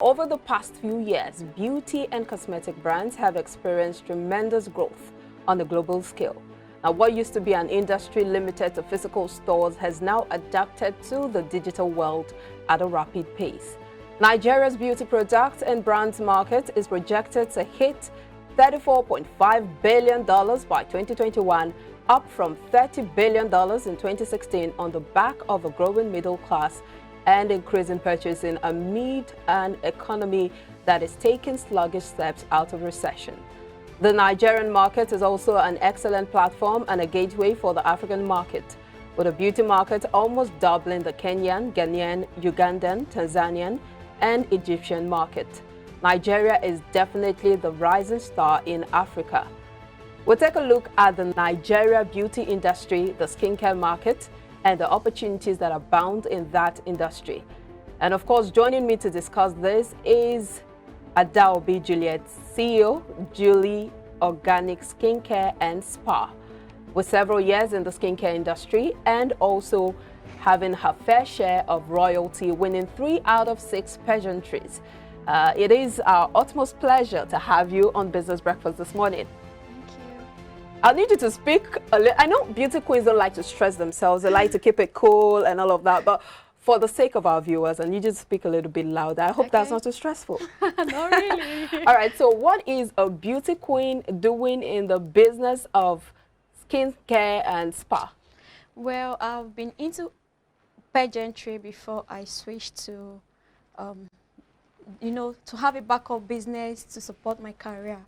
Over the past few years, beauty and cosmetic brands have experienced tremendous growth on a global scale. Now, what used to be an industry limited to physical stores has now adapted to the digital world at a rapid pace. Nigeria's beauty products and brands market is projected to hit $34.5 billion by 2021, up from $30 billion in 2016 on the back of a growing middle class and increasing purchasing amid an economy that is taking sluggish steps out of recession. The Nigerian market is also an excellent platform and a gateway for the African market, with the beauty market almost doubling the Kenyan, Ghanaian, Ugandan, Tanzanian, and Egyptian market. Nigeria is definitely the rising star in Africa. We'll take a look at the Nigeria beauty industry, the skincare market, and the opportunities that abound in that industry. And of course, joining me to discuss this is Adaobi Juliet, CEO, Julie Organic Skincare and Spa, with several years in the skincare industry and also having her fair share of royalty, winning 3 out of 6 pageantries. It is our utmost pleasure to have you on Business Breakfast this morning. I need you to speak a little. I know beauty queens don't like to stress themselves. They like to keep it cool and all of that. But for the sake of our viewers, I need you to speak a little bit louder. I hope that's not too stressful. Not really. All right. So what is a beauty queen doing in the business of skincare and spa? Well, I've been into pageantry before I switched to, to have a backup business to support my career.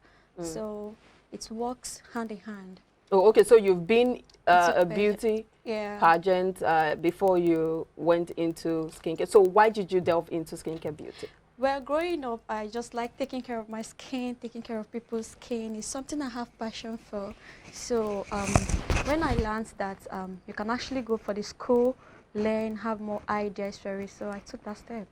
So it works hand in hand. Oh, okay. So you've been a beauty pageant before you went into skincare. So why did you delve into skincare beauty? Well, growing up, I just like taking care of my skin, taking care of people's skin. It's something I have passion for. So when I learned that you can actually go for the school, learn, have more ideas for it, so I took that step.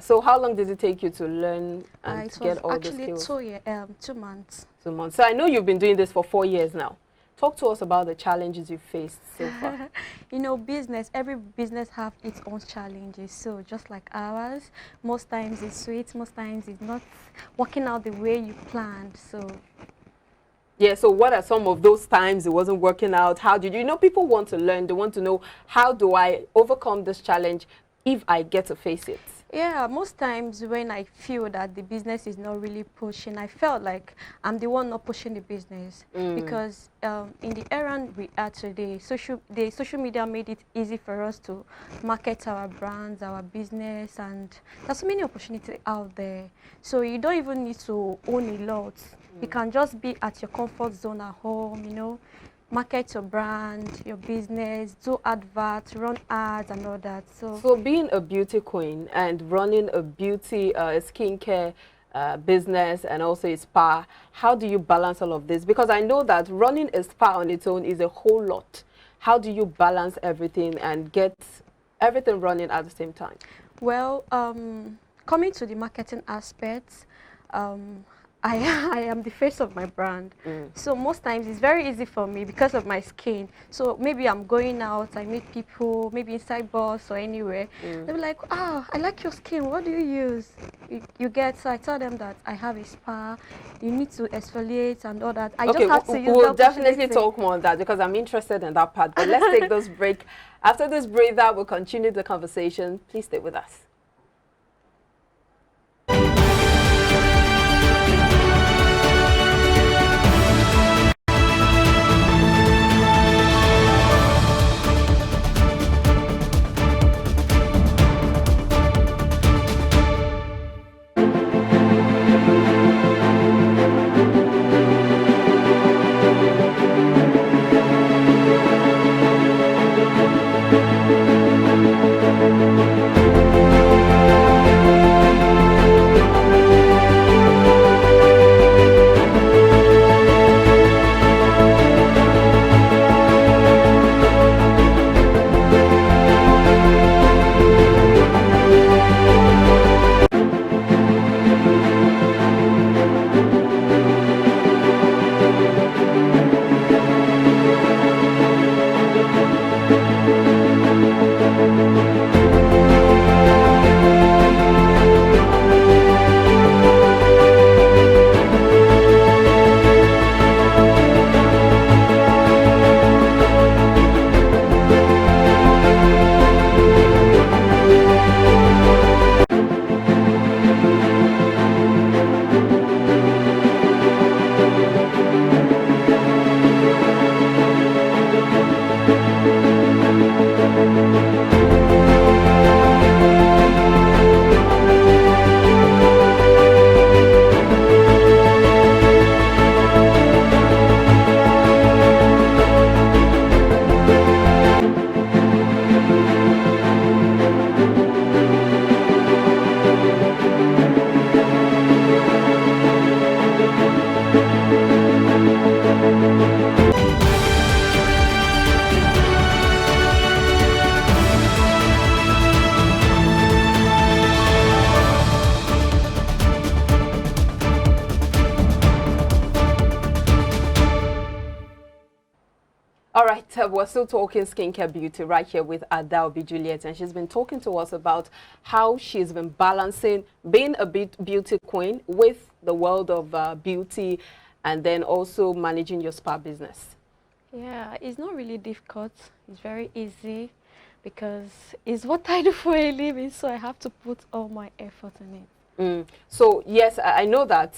So how long did it take you to learn and to get all the skills? It was actually 2 months. 2 months. So I know you've been doing this for 4 years now. Talk to us about the challenges you faced so far. Every business have its own challenges. So just like ours, most times it's sweet, most times it's not working out the way you planned. So yeah, so what are some of those times it wasn't working out? How did you people want to learn, they want to know, how do I overcome this challenge if I get to face it? Yeah, most times when I feel that the business is not really pushing, I felt like I'm the one not pushing the business. Because in the era we are today, the social media made it easy for us to market our brands, our business, and there's so many opportunities out there. So you don't even need to own a lot. You can just be at your comfort zone at home, market your brand, your business, do adverts, run ads and all that. So being a beauty queen and running a beauty skincare business and also a spa, how do you balance all of this? Because I know that running a spa on its own is a whole lot. How do you balance everything and get everything running at the same time? Well, coming to the marketing aspects, I am the face of my brand. So most times it's very easy for me because of my skin. So maybe I'm going out, I meet people, maybe inside bus or anywhere. They'll be like, I like your skin, what do you use? You get, so I tell them that I have a spa, you need to exfoliate and all that. I just have to use we'll definitely talk more on that because I'm interested in that part. But let's take this break. After this breather, we'll continue the conversation. Please stay with us. All right, we're still talking skincare beauty right here with Adaobi Juliet, and she's been talking to us about how she's been balancing being a beauty queen with the world of beauty, and then also managing your spa business. Yeah, it's not really difficult. It's very easy because it's what I do for a living, so I have to put all my effort in it. So yes, I know that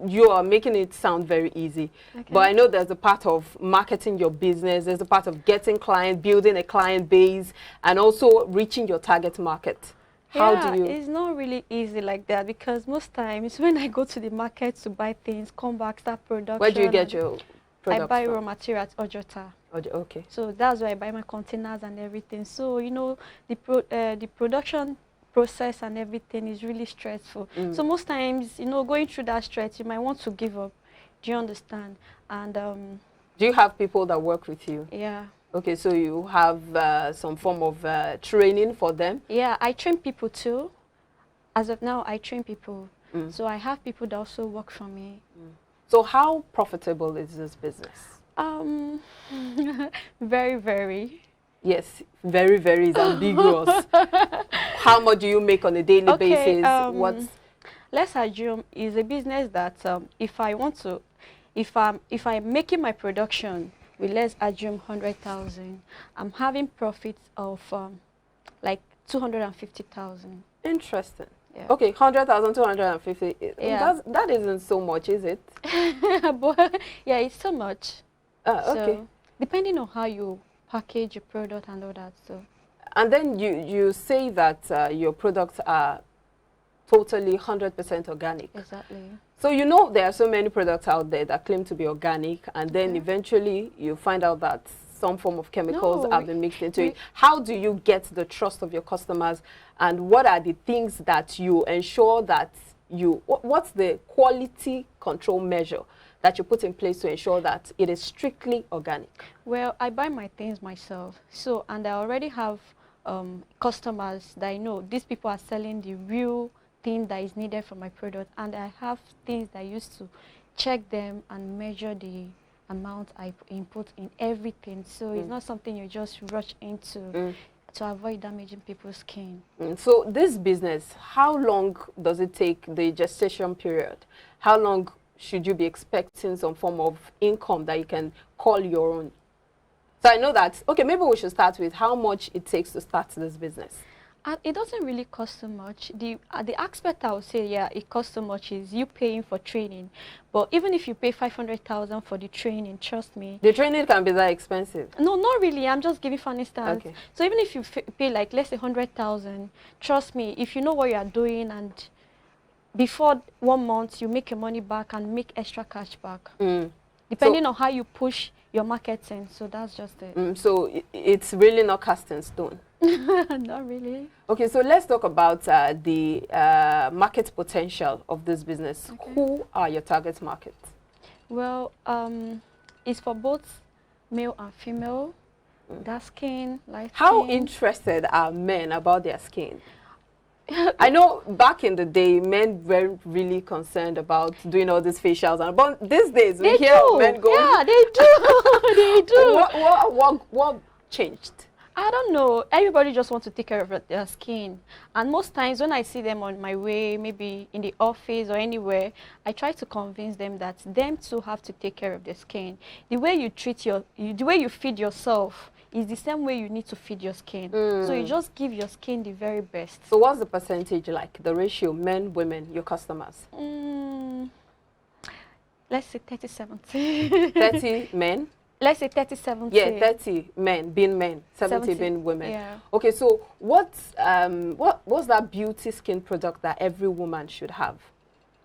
you are making it sound very easy, but I know there's a part of marketing your business, there's a part of getting clients, building a client base, and also reaching your target market. How do you? It's not really easy like that because most times when I go to the market to buy things, come back, start production. Where do you get your products I buy from? raw material at Ojota. Okay. So that's where I buy my containers and everything. So, you know, the production process and everything is really stressful. So most times, you know, going through that stress, you might want to give up. Do you understand? And do you have people that work with you? Yeah. Okay, so you have some form of training for them? Yeah, I train people too. As of now, I train people. So I have people that also work for me. So how profitable is this business? Very, very. Yes, very, very is ambiguous. How much do you make on a daily basis? Let's assume it's a business that if I'm making my production with, let's assume 100,000, I'm having profits of like 250,000. Interesting. Yeah. Okay, 100,000, 250. Yeah. That isn't so much, is it? But yeah, it's so much. Okay. So, depending on how you package your product and all that. So. And then you say that your products are totally 100% organic. Exactly. So you know there are so many products out there that claim to be organic, and then eventually you find out that some form of chemicals have been mixed into it. How do you get the trust of your customers, and what are the things that you ensure that what's the quality control measure that you put in place to ensure that it is strictly organic? Well, I buy my things myself. So, and I already have customers that I know these people are selling the real thing that is needed for my product. And I have things that I used to check them and measure the amount I input in everything. So it's not something you just rush into to avoid damaging people's skin. So this business, how long does it take, the gestation period? How long should you be expecting some form of income that you can call your own? So I know that, okay, maybe we should start with how much it takes to start this business. It doesn't really cost so much. The aspect I would say, yeah, it costs so much is you paying for training. But even if you pay 500,000 for the training, trust me. The training can be that expensive? No, not really. I'm just giving for an instance. Okay. So even if you pay like, let's say 100,000, trust me, if you know what you are doing and before 1 month, you make your money back and make extra cash back. Depending on how you push your marketing. So that's just it. So it's really not cast in stone? Not really. Okay, so let's talk about the market potential of this business. Okay. Who are your target markets? Well, it's for both male and female. Dark skin, light skin. How interested are men about their skin? I know back in the day, men were really concerned about doing all these facials, but these days we hear men go. Yeah, they do. They do. What changed? I don't know. Everybody just wants to take care of their skin. And most times when I see them on my way, maybe in the office or anywhere, I try to convince them that them too have to take care of their skin. The way you treat the way you feed yourself is the same way you need to feed your skin. So you just give your skin the very best. So what's the percentage like, the ratio, men, women, your customers? Let's say 30-70. 30 men? Let's say 30-70. Yeah, 30 men being men, 70 being women. Yeah. Okay, so what's that beauty skin product that every woman should have?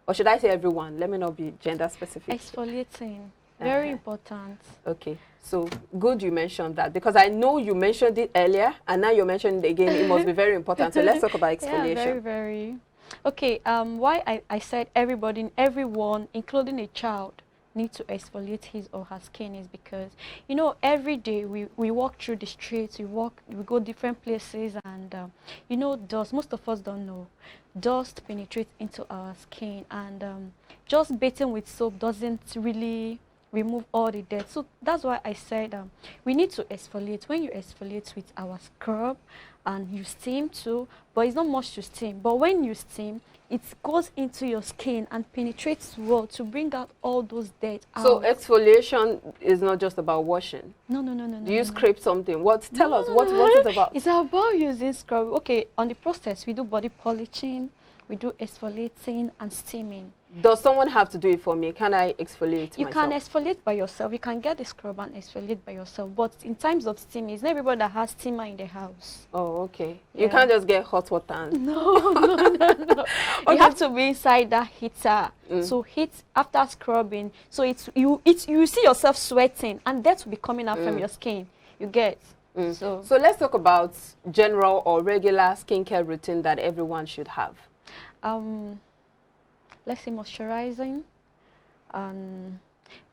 Or should I say everyone? Let me not be gender specific. Exfoliating. Very important. Okay, so good you mentioned that, because I know you mentioned it earlier and now you mentioned it again. It must be very important. So let's talk about exfoliation. Yeah, very, very. Okay, why I said everyone, including a child, need to exfoliate his or her skin is because, you know, every day we walk through the streets, we go different places, and you know, most of us don't know, dust penetrates into our skin, and just bathing with soap doesn't really remove all the dirt. So that's why I said we need to exfoliate. When you exfoliate with our scrub and you steam too, but it's not much to steam. But when you steam, it goes into your skin and penetrates well to bring out all those dirt out. So exfoliation is not just about washing. No. Do you scrape something? Tell us what is it about? It's about using scrub. Okay, on the process we do body polishing, we do exfoliating and steaming. Does someone have to do it for me? Can I exfoliate You myself? can exfoliate by yourself. You can get the scrub and exfoliate by yourself. But in terms of steaming, it's not everybody that has steamer in the house. Oh, okay. Yeah. You can't just get hot water and... No. Okay. You have to be inside that heater. So heat after scrubbing. So you see yourself sweating and that will be coming out from your skin. You get. So let's talk about general or regular skincare routine that everyone should have. Let's say moisturizing.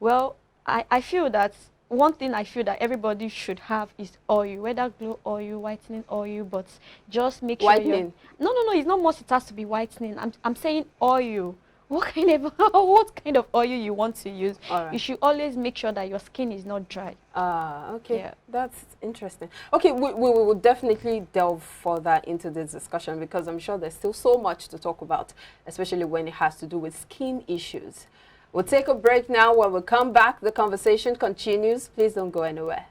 Well, I feel that one thing I feel that everybody should have is oil, whether glow oil, whitening oil, but just make sure whitening. No, it's not must it has to be whitening. I'm saying oil. What kind of oil you want to use? All right. You should always make sure that your skin is not dry. Okay. Yeah. That's interesting. Okay, we will definitely delve further into this discussion because I'm sure there's still so much to talk about, especially when it has to do with skin issues. We'll take a break now. When we come back, the conversation continues. Please don't go anywhere.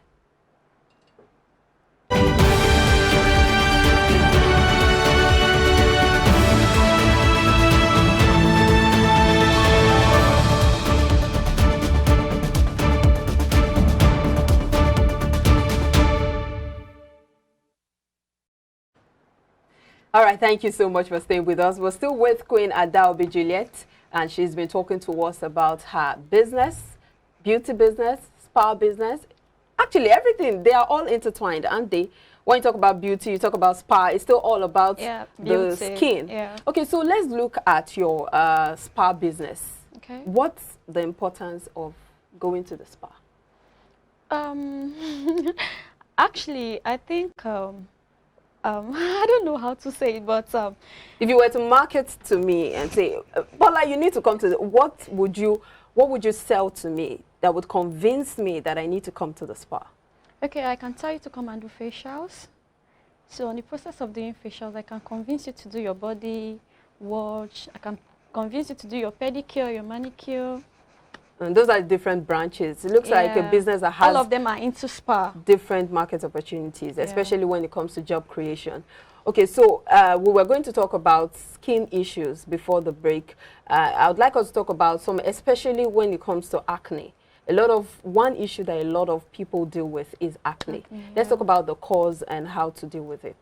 All right, thank you so much for staying with us. We're still with Queen Adaobi Juliet, and she's been talking to us about her business, beauty business, spa business. Actually, everything, they are all intertwined, aren't they? When you talk about beauty, you talk about spa, it's still all about the skin. Yeah. Okay, so let's look at your spa business. Okay. What's the importance of going to the spa? Actually, I think... I don't know how to say it, but if you were to market to me and say, Paula, you need to come to what would you sell to me that would convince me that I need to come to the spa? Okay, I can tell you to come and do facials. So on the process of doing facials, I can convince you to do your body wash. I can convince you to do your pedicure, your manicure. And those are different branches. It looks like a business that has... all of them are into spa. Different market opportunities, especially when it comes to job creation. Okay, so we were going to talk about skin issues before the break. I would like us to talk about some, especially when it comes to acne. One issue that a lot of people deal with is acne. Let's talk about the cause and how to deal with it.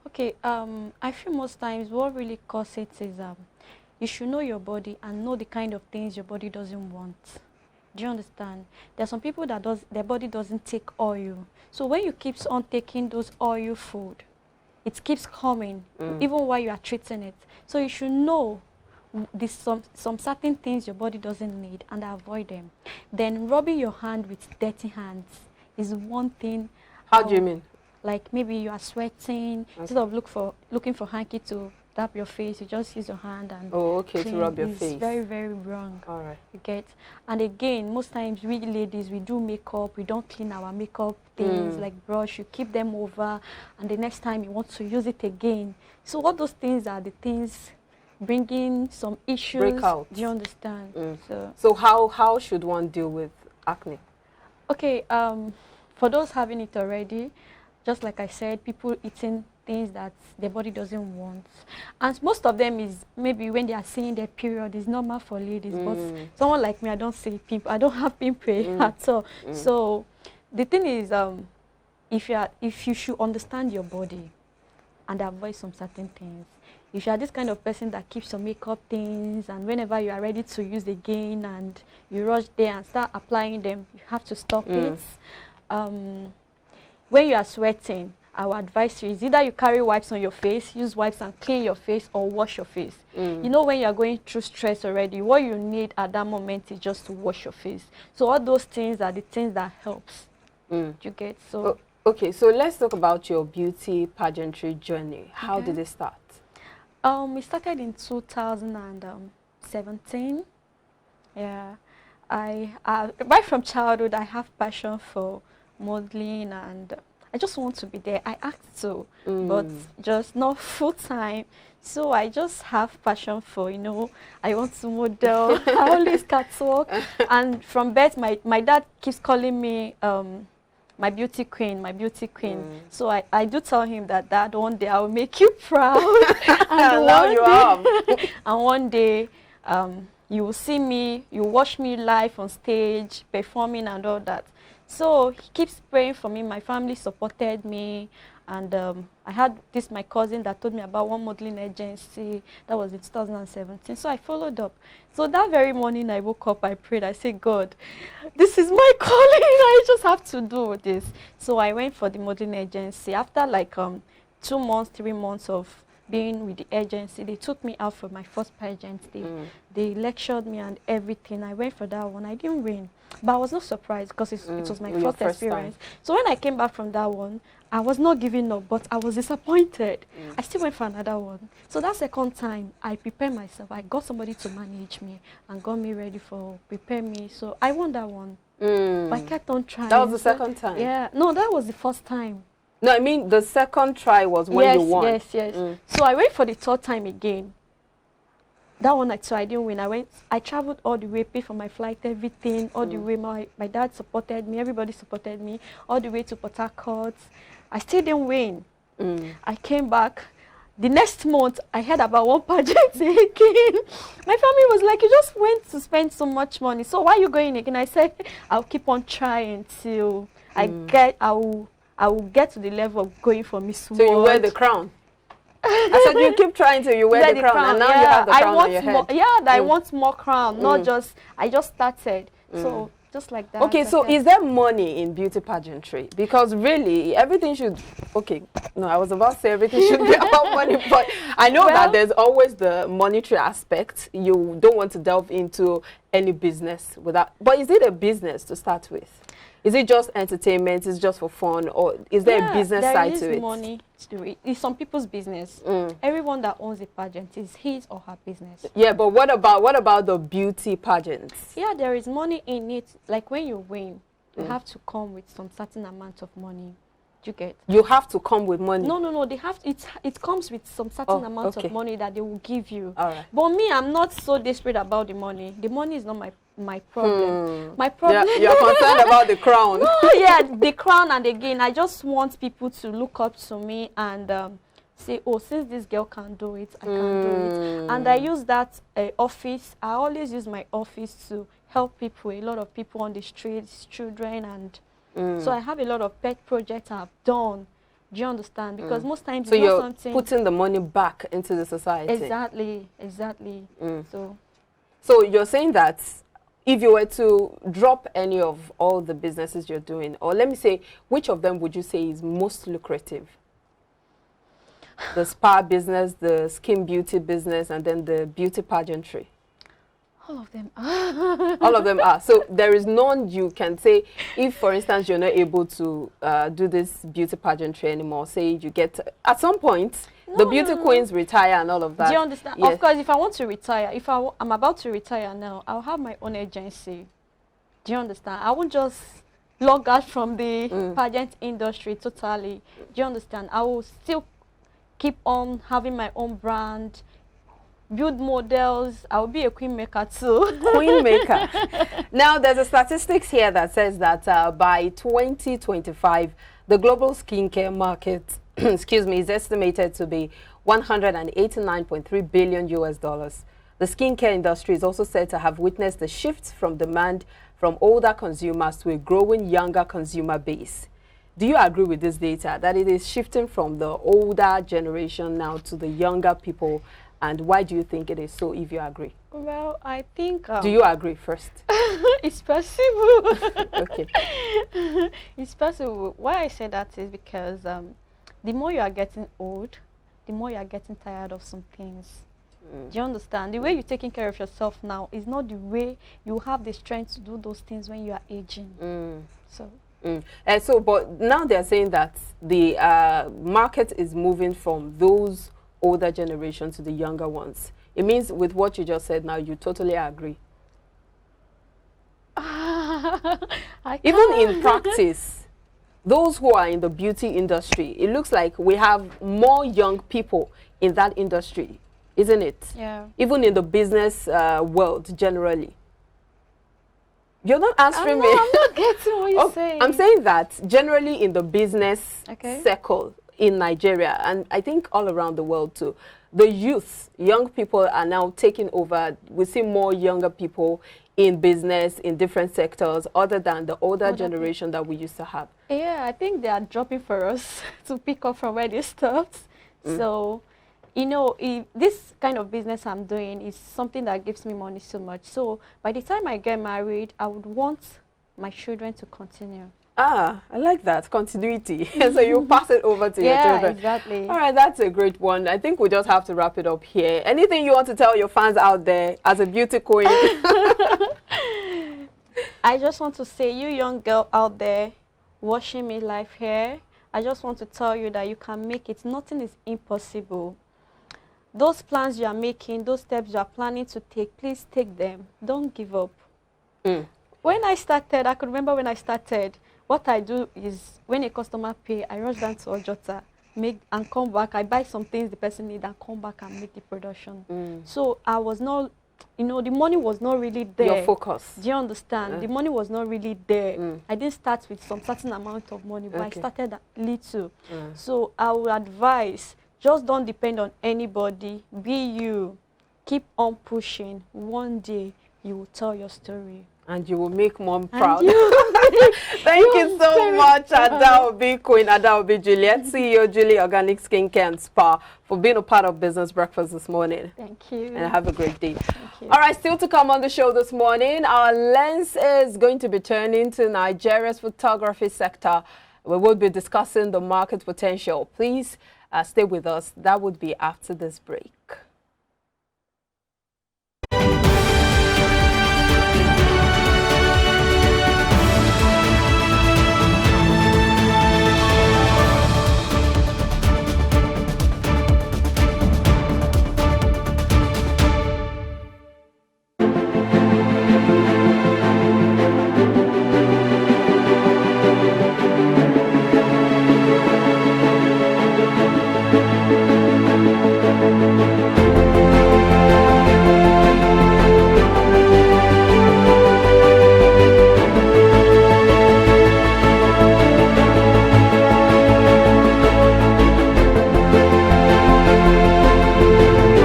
Okay, I feel most times what really causes it is... you should know your body and know the kind of things your body doesn't want. Do you understand? There are some people that their body doesn't take oil. So when you keep on taking those oil food, it keeps coming, even while you are treating it. So you should know some certain things your body doesn't need and avoid them. Then rubbing your hand with dirty hands is one thing. How do you mean? Like maybe you are sweating, instead of looking for hanky to tap your face, you just use your hand and to rub your face. It's very, very wrong. All right. You get? And again, most times we ladies, we do makeup, we don't clean our makeup things like brush, you keep them over, and the next time you want to use it again. So all those things are the things bringing some issues. Breakouts. Do you understand? So how should one deal with acne? Okay, for those having it already, just like I said, people eating things that their body doesn't want, and most of them is maybe when they are seeing their period is normal for ladies, but someone like me, I don't see pimple, I don't have pimple at all. So the thing is, if you should understand your body and avoid some certain things. If you are this kind of person that keeps your makeup things and whenever you are ready to use again and you rush there and start applying them, you have to stop it. When you are sweating, our advice is either you carry wipes on your face, use wipes and clean your face, or wash your face. You know, when you are going through stress already, what you need at that moment is just to wash your face. So all those things are the things that helps. You get? So okay, so let's talk about your beauty pageantry journey. How did it start? It started in 2017. Yeah. Right from childhood, I have passion for modeling, and I just want to be there. I act to, but just not full time. So I just have passion for, I want to model. I always catwalk. And from birth, my dad keeps calling me my beauty queen, my beauty queen. So I do tell him that, Dad, one day I will make you proud. And now you are. And one day, you will see me, you watch me live on stage, performing and all that. So he keeps praying for me. My family supported me. And I had my cousin that told me about one modeling agency. That was in 2017. So I followed up. So that very morning I woke up, I prayed, I said, God, this is my calling. I just have to do this. So I went for the modeling agency. After like 2 months, 3 months of being with the agency, they took me out for my first pageant. They lectured me and everything. I went for that one. I didn't win, but I was not surprised because it was my first experience. So when I came back from that one, I was not giving up, but I was disappointed. I still went for another one. So that second time, I prepared myself. I got somebody to manage me and got me ready for prepare me. So I won that one. But I kept on trying. That was the second time? Yeah. No, that was the first time. No, I mean the second try was when you won. Yes. So I went for the third time again. That one I didn't win. I traveled all the way, paid for my flight, everything, all the way. My dad supported me, everybody supported me, all the way to Port Harcourt. I still didn't win. I came back. The next month, I heard about one pageant again. My family was like, you just went to spend so much money. So why are you going again? I said, I'll keep on trying till I will get to the level of going for Miss World. So you wear the crown? I said you keep trying till you wear the crown, and now you have the crown on your head. I want more crown, not just, I just started. So just like that. Okay, so is there money in beauty pageantry? Because really, everything should, no, I was about to say everything should be about money, but I know that there's always the monetary aspect. You don't want to delve into any business without, but is it a business to start with? Is it just entertainment? Is it just for fun? Or is there a business side to it? There is money to it. It's some people's business. Everyone that owns a pageant is his or her business. Yeah, but what about the beauty pageants? Yeah, there is money in it. Like when you win, you have to come with some certain amount of money. Do you get? You have to come with money? No. They have it comes with some certain amount of money that they will give you. All right. But me, I'm not so desperate about the money. The money is not my problem. My problem. Yeah, you're concerned about the crown. No, yeah, the crown, and again, I just want people to look up to me and say, oh, since this girl can do it, I can do it. And I use that office. I always use my office to help people, a lot of people on the streets, children, and so I have a lot of pet projects I've done. Do you understand? Because most times so you're putting the money back into the society. Exactly. So you're saying that if you were to drop any of all the businesses you're doing, or let me say, which of them would you say is most lucrative? The spa business, the skin beauty business, and then the beauty pageantry? All of them are. All of them are. So there is none you can say, if, for instance, you're not able to do this beauty pageantry anymore, say you get, at some point, the beauty queens retire and all of that. Do you understand? Yes. Of course, if I want to retire, if I'm about to retire now, I'll have my own agency. Do you understand? I won't just log out from the pageant industry totally. Do you understand? I will still keep on having my own brand, build models. I'll be a queen maker too. Queen maker. Now, there's a statistics here that says that by 2025, the global skincare market, excuse me, is estimated to be $189.3 billion US. The skincare industry is also said to have witnessed a shift from demand from older consumers to a growing younger consumer base. Do you agree with this data, that it is shifting from the older generation now to the younger people? And why do you think it is so, if you agree? Well, I think... do you agree first? It's possible. Okay. It's possible. Why I say that is because the more you are getting old, the more you are getting tired of some things. Do you understand? The way you're taking care of yourself now is not the way you have the strength to do those things when you are aging. So, but now they're saying that the market is moving from those older generation to the younger ones. It means with what you just said now, you totally agree. Even in practice, those who are in the beauty industry, it looks like we have more young people in that industry, isn't it? Yeah. Even in the business world generally. You're not answering me. I'm not getting what you're saying. I'm saying that generally in the business circle in Nigeria, and I think all around the world too, the youth, young people are now taking over. We see more younger people in business, in different sectors, other than the older generation that we used to have. Yeah, I think they are dropping for us to pick up from where they stopped. So, you know, this kind of business I'm doing is something that gives me money so much. So by the time I get married, I would want my children to continue. Ah, I like that, continuity. So you pass it over to your children. Yeah, exactly. All right, that's a great one. I think we just have to wrap it up here. Anything you want to tell your fans out there as a beauty queen? I just want to say, you young girl out there watching me live here, I just want to tell you that you can make it. Nothing is impossible. Those plans you are making, those steps you are planning to take, please take them. Don't give up. When I started, I could remember when I started, what I do is when a customer pay, I rush down to Ojota, make and come back. I buy some things the person need and come back and make the production. So I was not, you know, the money was not really there. Your focus. Do you understand? The money was not really there. I didn't start with some certain amount of money, but I started little. So I would advise, just don't depend on anybody. Be you. Keep on pushing. One day you will tell your story. And you will make mom proud. Thank you so much, Adaobi, Queen Adaobi Juliet, CEO Julie Organic Skincare and Spa, for being a part of Business Breakfast this morning. Thank you. And have a great day. Thank you. All right, still to come on the show this morning, our lens is going to be turning to Nigeria's photography sector. We will be discussing the market potential. Please stay with us. That would be after this break.